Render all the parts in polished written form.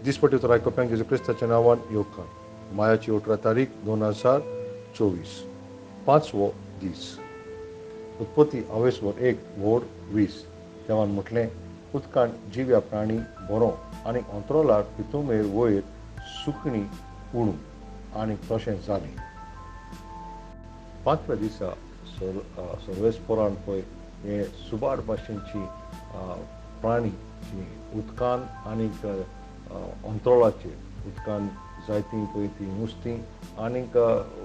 दिसपट्टी उतर आयकोप्यांक जेजू क्रिस्ताच्या नांवान येवकार मायाची 18 तारीख 2024 पांचवो दीस उत्पत्ती अवेसवर 1 व्होड 20 देवान म्हटलें उदकांत जिव्या प्राणी बरो आनी अंतरोलार पितूमेर वयर सुकणी उणू आनी तशें जालें. पांचव्या दिसा सर्वेस्परान पळय हे सुबार भाशेची प्राणी जी उदकांत आनीक अंतरोळाचेर उदकांत जायतीं पळय तीं नुस्तीं आनीक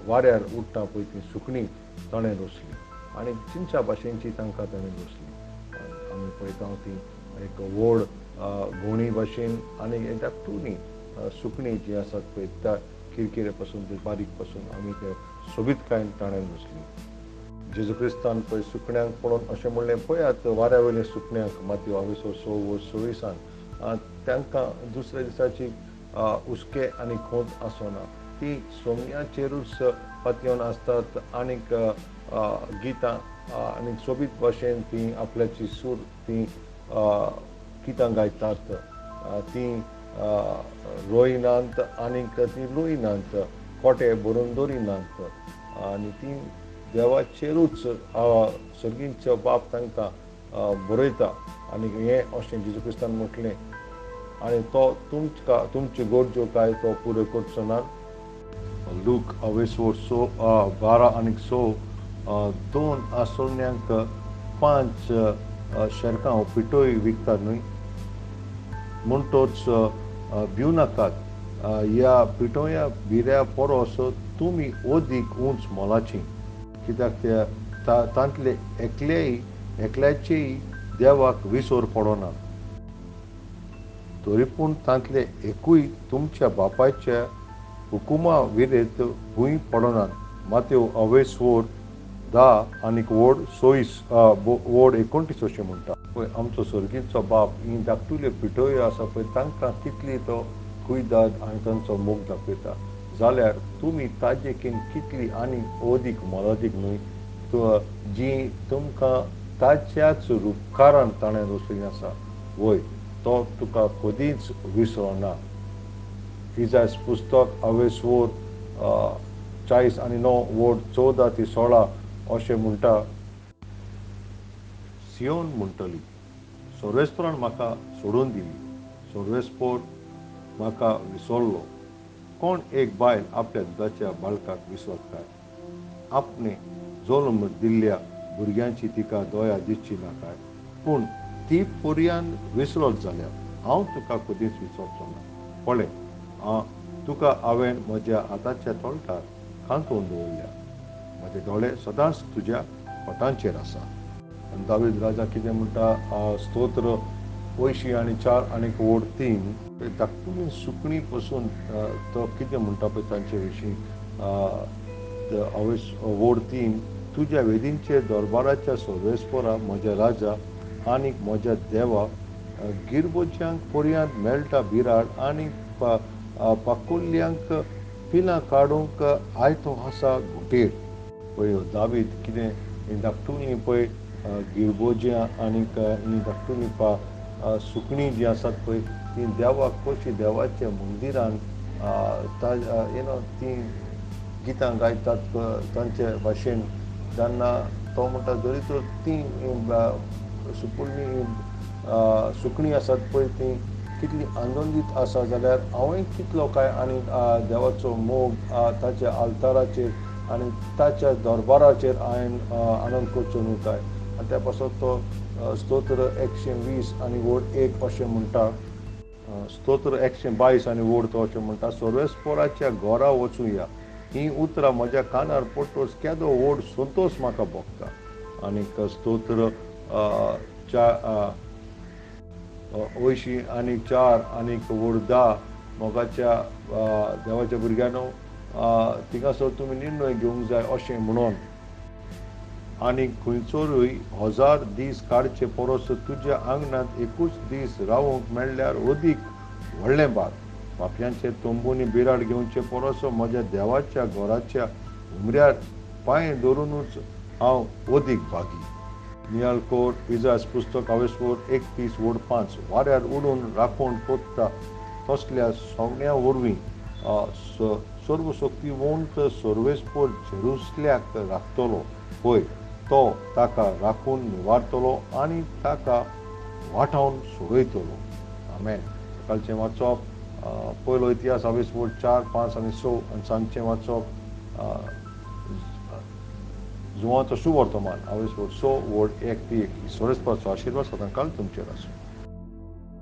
वाऱ्यार उडटा पळय तीं सुकणीं ताणें रोसलीं आनी चिंच्या भाशेची तांकां ताणें रोसलीं. आमी पळयता ती एक व्हड घोणी भाशेन आनी धाकटुनी सुकणीं जीं आसात पळय त्या किरकिरे पासून ते बारीक पासून आमी ते सोबीतकायेन ताणें रोसलीं. जेजू क्रिस्तान पळय सुकण्यांक पळोवन अशें म्हणलें पळयात वाऱ्या वयल्या सुकण्यांक मातयो अवेसवर 26 तांकां दुसऱ्या दिसाची उस्के आनी खोंत आसना. ती सोमयाचेरूच पातयेवन आसतात आनीक गितां आनी सोबीत भाशेन तीं आपल्याची सूर तीं गितां गायतात. तीं रोयनात आनीक तीं लुयनात कोटे बरोवन दवरिनात आनी तीं देवाचेरूच सर्गींचो बाप तांकां बरयता आनी हें अशें जेजू क्रिस्तान म्हटलें आनी तो तुमच्यो गरजो काय तो पुरो करचो ना. लूक अवेसवर 12 आनीक 6 दोन आसोळण्यांक 5 शेरकां पिठोय विकतात न्हय म्हणटोच भिव नाकात. ह्या पिठोया भिऱ्या परस तुमी ओदीक उंच मोलाचीं कित्याक तांतले एकल्याचेय देवाक विसर पडना. तरी पूण तांतले एकूय तुमच्या बापायच्या हुकुमा विरेत भूंय पडनात. मातयो अवेसवर 10 आनीक व्होड 29 अशें म्हणटा. पळय आमचो सर्गीचो बाप ही धाकटुल्यो पिठोयो आसा पळय तांकां कितली तो कुयदाद आनी तांचो मोग दाखयता जाल्यार तुमी ताजेकीन कितली आनी ओदीक मोलादीक न्हय जी तुमकां ताच्याच उपकारान ताणें रोसली आसा वय तो तुका कदींच विसरना. इजायस पुस्तक अवेसवर 40 आनी 9 व्होड 14 ते 16 अशें म्हणटा. सियोन म्हणटली सर्वेस्परान म्हाका सोडून दिली सर्वेस्पर म्हाका विसरलो. कोण एक बायल आपल्या दुदाच्या बाळकाक विसरत काय आपणे जल्म दिल्ल्या भुरग्यांची तिका दया दिवची ना काय पूण ती पर्यान विसरत जाल्यार हांव तुका कधीच विसरचो ना. पळय तुका हांवें म्हज्या हाताच्या तोंडार खांतून दवरल्या म्हजे दोळे सदांच तुज्या खोटांचेर आसा. दावीद राजा कितें म्हणटा स्तोत्र 80 आनी 4 आनीक व्होड 3 धाकटुली सुकणी पासून तो कितें म्हणटा पळय तांचे विशीं व्होड 3 तुज्या वेदींचे दरबाराच्या सर्वेस्परा म्हज्या राजा आनीक म्हज्या देवा गिरबोच्यांक पर्यांत मेळटा बिराड आनी पाकुल्यांक पिलां काडूंक आयतो आसा घुटेर. पळय दावीद कितें धाकटुलीं पळय गिरबोज्यां आनीक ही धाकटुलीं सुकणीं जीं आसात पळय तीं देवाक कशीं देवाच्या मंदिरान तीं गितां गायतात तांचे भाशेन जेन्ना तो म्हणटा जरी तर तीं सुकणीं आसात पळय तीं कितली आनंदीत आसा जाल्यार हांवें कितलो काय आनी देवाचो मोग ताच्या आल्ताराचेर आनी ताच्या दरबाराचेर हांवें आनंद करचो न्हू काय. आनी त्या पासून तो स्तोत्र 120 आनी व्होड 1 अशें म्हणटा. स्तोत्र 122 आनी व्होड तो अशें म्हणटा सर्वेस्पराच्या घरा वचूया ही उतरां म्हज्या कानार पडटोच केदो व्हड संतोश म्हाका भोगता. आनीक स्तोत्र 80 आनी 4 आनीक व्होड 10 मोगाच्या देवाच्या भुरग्यांनो थिंगासर तुमी निर्णय घेवंक जाय अशें म्हणून आनी खंयचोरूय 1000 दीस काडचे परस तुज्या आंगणांत एकूच दीस रावूंक मेळ्ळ्यार ओदीक व्हडलें बात. पापयांचे तंबूनी बिराड घेवचे परस म्हज्या देवाच्या घराच्या उमऱ्यार पांय दवरूनच हांव ओदीक भागी. नियालकोट इजायस पुस्तक अवेसवर 31 व्होड 5 वाऱ्यार उडून राखून पोत्ता कसल्या सगळ्या वरवीं सर्वशक्तिवंत सर्वेस्पर जेरुसल्याक राखतलो पळय तो ताका राखून निवारतलो आनी ताका वाटावन सोडयतलो. आमेन. सकाळचें वाचप पयलो इतिहास 4, 5 आनी 6 आनी सांजचें वाचप जुवांचो शुभ वर्तमान 6 वड 1 ते 1. ईश्वरस्पाचो आशिर्वाद सदांकाल तुमचेर आसूं.